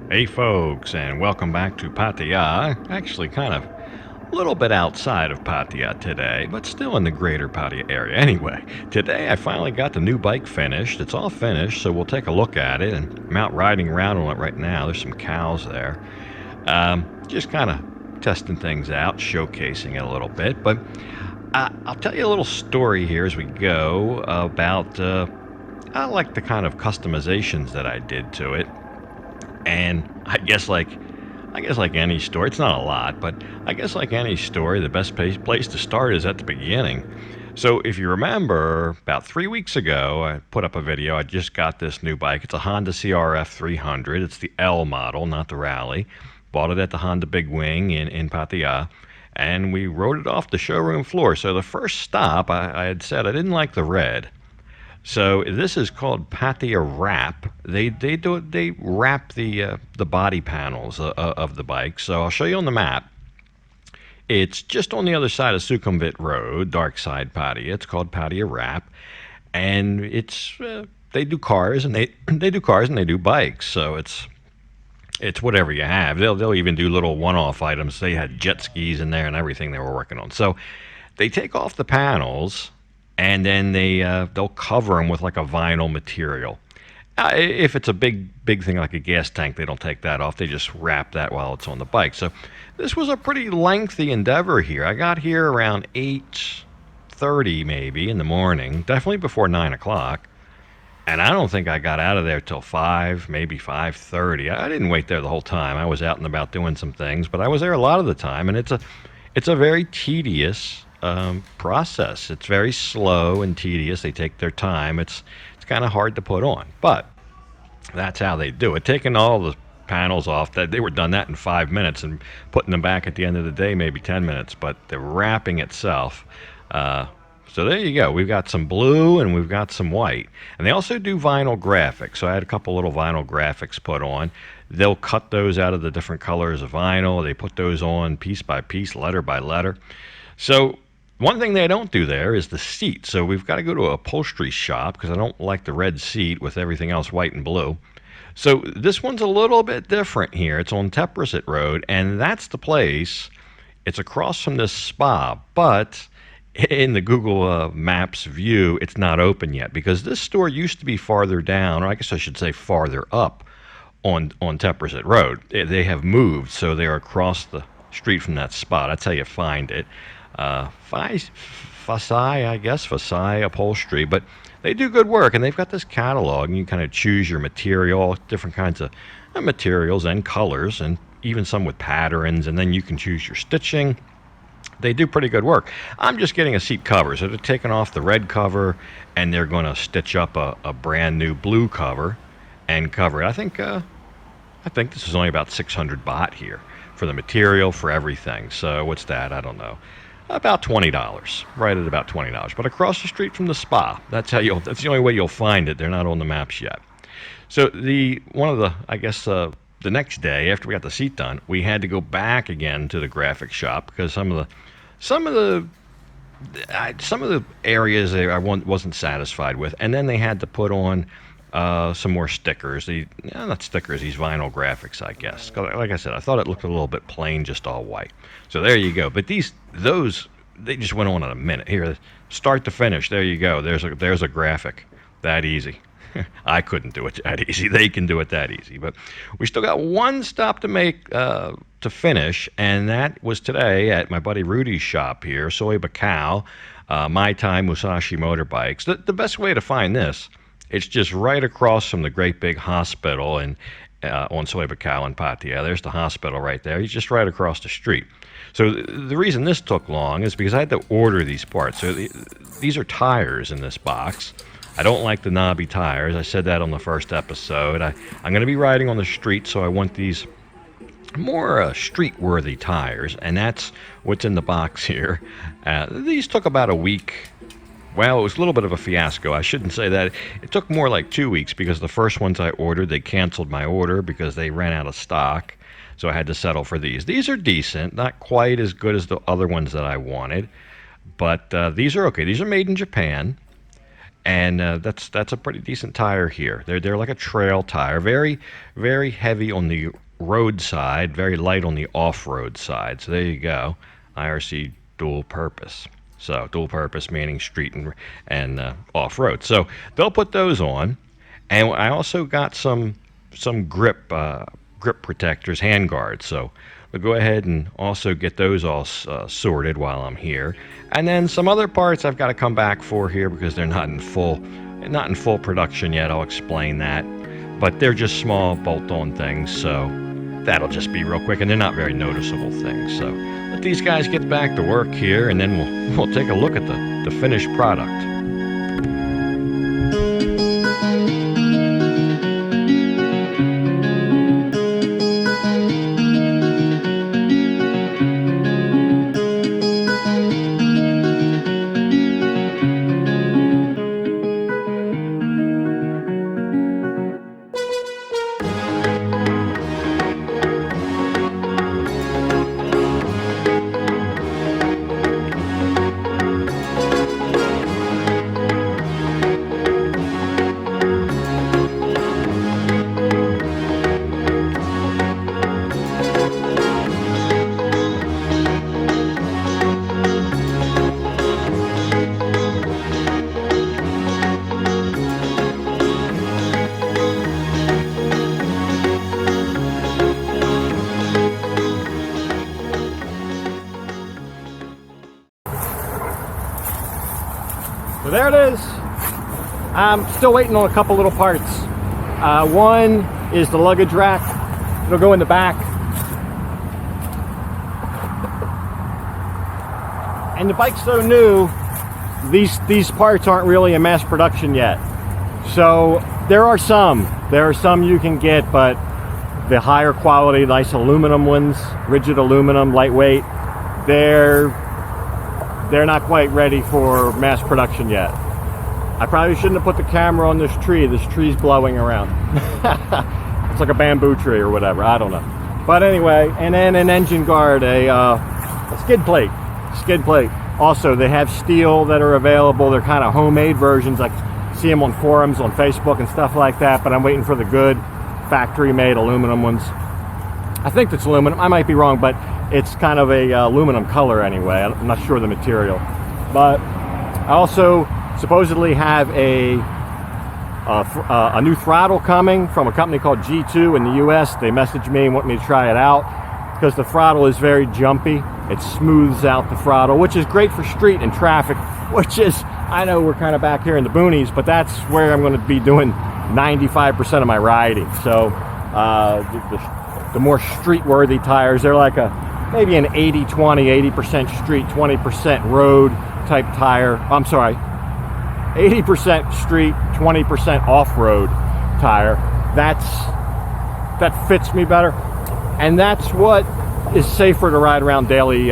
Hey folks, and welcome back to Pattaya. Actually, kind of a little bit outside of Pattaya today, but still in the greater Pattaya area. Anyway, today I finally got the new bike finished. It's all finished, so we'll take a look at it. And I'm out riding around on it right now. There's some cows there. Just kind of testing things out, showcasing it a little bit. But I'll tell you a little story here as we go about I like the kind of customizations that I did to it. And I guess like any story, it's not a lot, but I guess like any story, the best place to start is at the beginning. So if you remember, about 3 weeks ago, I put up a video. I just got this new bike. It's a Honda CRF300. It's the L model, not the Rally. Bought it at the Honda Big Wing in Pattaya, and we rode it off the showroom floor. So the first stop, I had said I didn't like the red. So this is called Pattaya Wrap. They wrap the body panels of the bike. So I'll show you on the map. It's just on the other side of Sukhumvit Road, dark side Pattaya. It's called Pattaya Wrap, and it's they do cars and they do cars and they do bikes. So it's whatever you have. They'll even do little one-off items. They had jet skis in there and everything they were working on. So they take off the panels and then they'll cover them with like a vinyl material. If it's a big thing like a gas tank, they don't take that off. They just wrap that while it's on the bike. So this was a pretty lengthy endeavor here. I got here around 8:30 maybe in the morning, definitely before 9 o'clock. And I don't think I got out of there till 5, maybe 5:30. I didn't wait there the whole time. I was out and about doing some things, but I was there a lot of the time, and it's a very tedious process. It's very slow and tedious. They take their time. It's kind of hard to put on, but that's how they do it. Taking all the panels off, that they were done that in 5 minutes, and putting them back at the end of the day, maybe 10 minutes. But the wrapping itself. So there you go. We've got some blue and we've got some white, and they also do vinyl graphics. So I had a couple little vinyl graphics put on. They'll cut those out of the different colors of vinyl. They put those on piece by piece, letter by letter. So one thing they don't do there is the seat. So we've got to go to a upholstery shop because I don't like the red seat with everything else white and blue. So this one's a little bit different here. It's on Teprasit Road, and that's the place. It's across from this spa, but in the Google Maps view, it's not open yet because this store used to be farther down, or I guess I should say farther up on Teprasit Road. They have moved, so they're across the street from that spot. That's how you find it. Fasai, I guess, Fasai Upholstery, but they do good work, and they've got this catalog, and you kind of choose your material, different kinds of materials and colors, and even some with patterns, and then you can choose your stitching. They do pretty good work. I'm just getting a seat cover, so they're taking off the red cover, and they're going to stitch up a brand new blue cover and cover it. I think this is only about 600 baht here for the material, for everything. So what's that? I don't know. About $20, right at about $20. But across the street from the spa. That's the only way you'll find it. They're not on the maps yet. So the next day after we got the seat done, we had to go back again to the graphic shop because some of the areas I wasn't satisfied with, and then they had to put on some more stickers. Not stickers, these vinyl graphics, I guess. 'Cause like I said, I thought it looked a little bit plain, just all white. So there you go. But those, they just went on in a minute. Here, start to finish. There you go. There's a graphic. That easy. I couldn't do it that easy. They can do it that easy. But we still got one stop to make to finish, and that was today at my buddy Rudy's shop here, Soy Bacau, My Time Musashi Motorbikes. The best way to find this, it's just right across from the great big hospital on Soy Bacau in Pattaya. There's the hospital right there. He's just right across the street. So the reason this took long is because I had to order these parts. So these are tires in this box. I don't like the knobby tires. I said that on the first episode. I'm going to be riding on the street, so I want these more street-worthy tires, and that's what's in the box here. These took about a week. Well, it was a little bit of a fiasco. I shouldn't say that. It took more like 2 weeks because the first ones I ordered, they canceled my order because they ran out of stock, so I had to settle for these. These are decent, not quite as good as the other ones that I wanted, but these are okay. These are made in Japan. and that's a pretty decent tire here. They're like a trail tire, very very heavy on the road side, very light on the off-road side. So there you go, IRC dual purpose. So dual purpose meaning street and off-road. So they'll put those on, and I also got some grip protectors, hand guards. So we'll go ahead and also get those all sorted while I'm here. And then some other parts I've got to come back for here because they're not in full production yet. I'll explain that, but they're just small bolt-on things. So that'll just be real quick, and they're not very noticeable things. So let these guys get back to work here, and then we'll take a look at the finished product. So there it is. I'm still waiting on a couple little parts. One is the luggage rack. It'll go in the back. And the bike's so new, these parts aren't really in mass production yet. So there are some you can get, but the higher quality, nice aluminum ones, rigid aluminum, lightweight, they're not quite ready for mass production yet. I probably shouldn't have put the camera on this tree. This tree's blowing around. It's like a bamboo tree or whatever, I don't know. But anyway, and then an engine guard, a skid plate. Also, they have steel that are available. They're kind of homemade versions. I see them on forums on Facebook and stuff like that, but I'm waiting for the good factory-made aluminum ones. I think it's aluminum. I might be wrong, but it's kind of a aluminum color anyway. I'm not sure the material. But I also supposedly have a new throttle coming from a company called G2 in the US. They messaged me and want me to try it out because the throttle is very jumpy. It smooths out the throttle, which is great for street and traffic, which is, I know we're kind of back here in the boonies, but that's where I'm going to be doing 95% of my riding. So the more street-worthy tires, they're like maybe an 80-20, 80% street, 20% road type tire. I'm sorry, 80% street, 20% off-road tire. That fits me better, and that's what is safer to ride around daily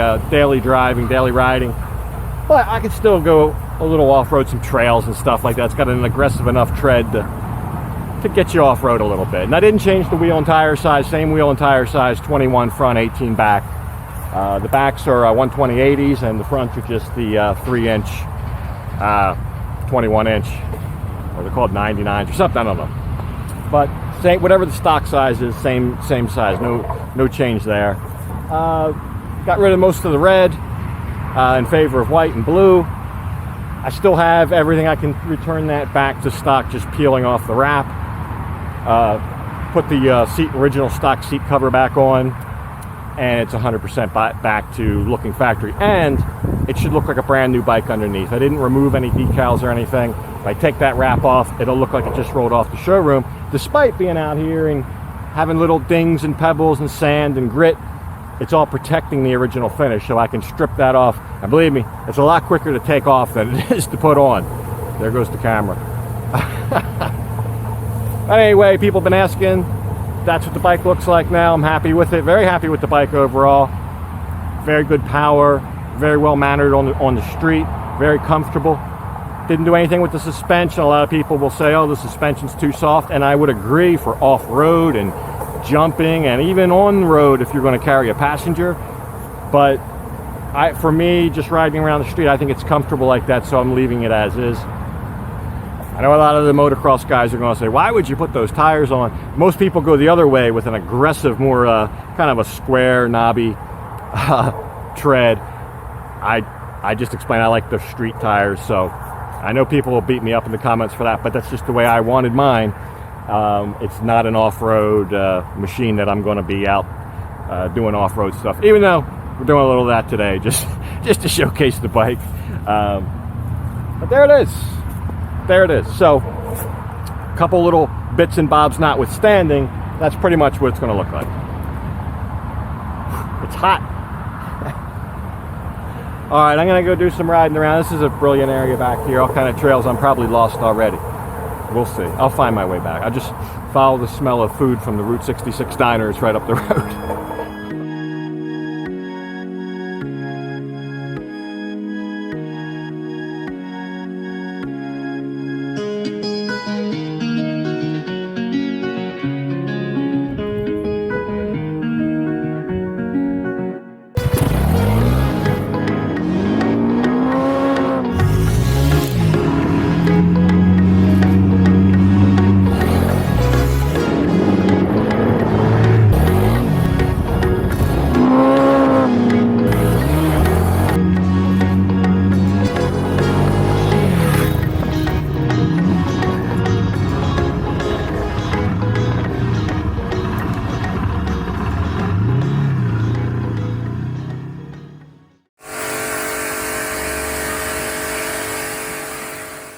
driving, daily riding. But I can still go a little off-road, some trails and stuff like that. It's got an aggressive enough tread to get you off-road a little bit. And I didn't change the wheel and tire size, same wheel and tire size, 21 front, 18 back. The backs are 120/80s, and the fronts are just the 3-inch, 21-inch, or they're called 99s or something, I don't know. But same, whatever the stock size is, same size, no change there. Got rid of most of the red in favor of white and blue. I still have everything. I can return that back to stock, just peeling off the wrap. Put the original stock seat cover back on, and it's 100% back to looking factory. And it should look like a brand new bike underneath. I didn't remove any decals or anything. If I take that wrap off, it'll look like it just rolled off the showroom, despite being out here and having little dings and pebbles and sand and grit. It's all protecting the original finish, so I can strip that off. And believe me, it's a lot quicker to take off than it is to put on. There goes the camera. But anyway, people have been asking. That's what the bike looks like now. I'm happy with it. Very happy with the bike overall. Very good power. Very well mannered on the street. Very comfortable. Didn't do anything with the suspension. A lot of people will say, oh, the suspension's too soft. And I would agree for off-road and jumping and even on road if you're going to carry a passenger. But for me, just riding around the street, I think it's comfortable like that, so I'm leaving it as is. I know a lot of the motocross guys are going to say, why would you put those tires on? Most people go the other way with an aggressive, more kind of a square, knobby tread. I just explained I like the street tires, so I know people will beat me up in the comments for that, but that's just the way I wanted mine. It's not an off-road machine that I'm going to be out doing off-road stuff, even though we're doing a little of that today, just to showcase the bike. But there it is. There it is. So, a couple little bits and bobs notwithstanding, that's pretty much what it's going to look like. It's hot. All right, I'm going to go do some riding around. This is a brilliant area back here. All kind of trails. I'm probably lost already. We'll see. I'll find my way back. I just follow the smell of food from the Route 66 diner. It's right up the road.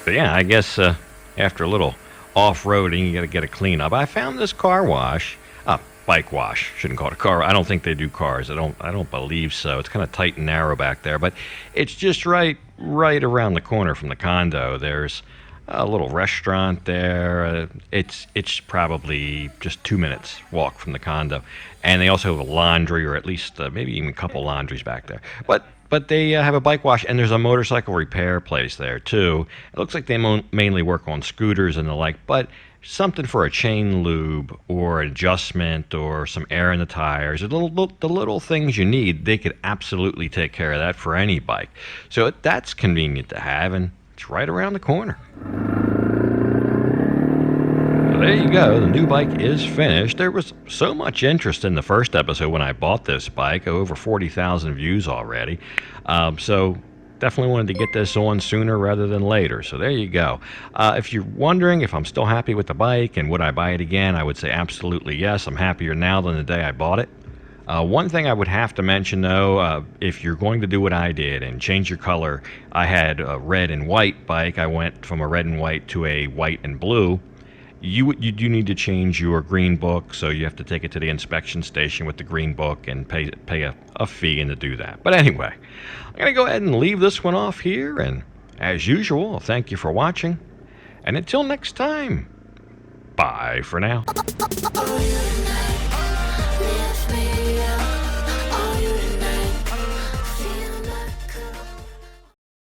But yeah, I guess after a little off-roading, you got to get a cleanup. I found this car wash, bike wash. Shouldn't call it a car. I don't think they do cars. I don't believe so. It's kind of tight and narrow back there, but it's just right around the corner from the condo. There's a little restaurant there. It's probably just 2 minutes walk from the condo, and they also have a laundry, or at least maybe even a couple laundries back there. But they have a bike wash, and there's a motorcycle repair place there too. It looks like they mainly work on scooters and the like, but something for a chain lube or adjustment or some air in the tires, the little things you need, they could absolutely take care of that for any bike. So that's convenient to have, and it's right around the corner. There you go. The new bike is finished. There was so much interest in the first episode when I bought this bike, over 40,000 views already. So definitely wanted to get this on sooner rather than later. So there you go. If you're wondering if I'm still happy with the bike and would I buy it again, I would say absolutely yes. I'm happier now than the day I bought it. One thing I would have to mention, though, if you're going to do what I did and change your color, I had a red and white bike. I went from a red and white to a white and blue. You do need to change your green book, so you have to take it to the inspection station with the green book and pay a fee to do that. But anyway, I'm going to go ahead and leave this one off here, and as usual, thank you for watching, and until next time, bye for now. Oh, you and I,